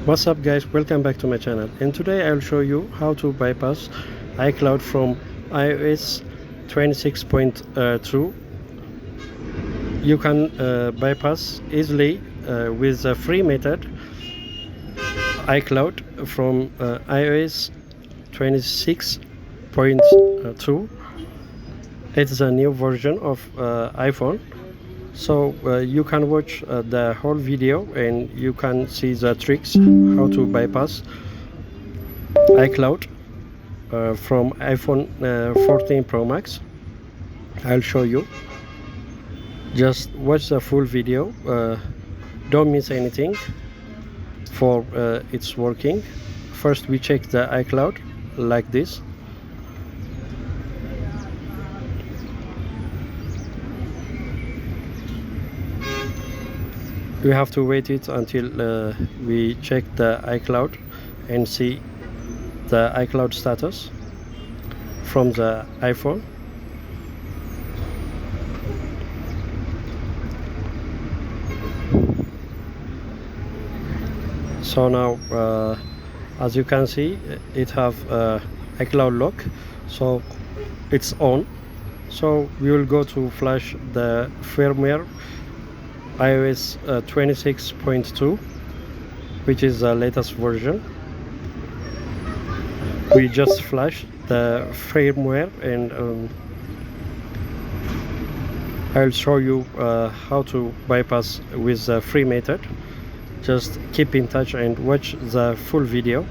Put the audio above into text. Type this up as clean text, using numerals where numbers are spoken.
What's up guys, welcome back to my channel, and today I'll show you how to bypass iCloud from iOS 26.2. You can bypass easily with a free method iCloud from iOS 26.2. It's a new version of iPhone, so you can watch the whole video and you can see the tricks how to bypass iCloud from iPhone 14 Pro Max. I'll show you. Just watch the full video. Don't miss anything for it's working. First we check the iCloud like this. We have to wait it until we check the iCloud and see the iCloud status from the iPhone. So now as you can see, it have iCloud lock, so it's on. So we will go to flash the firmware iOS 26.2, which is the latest version. We just flash the firmware, and I'll show you how to bypass with the free method. Just keep in touch and watch the full video.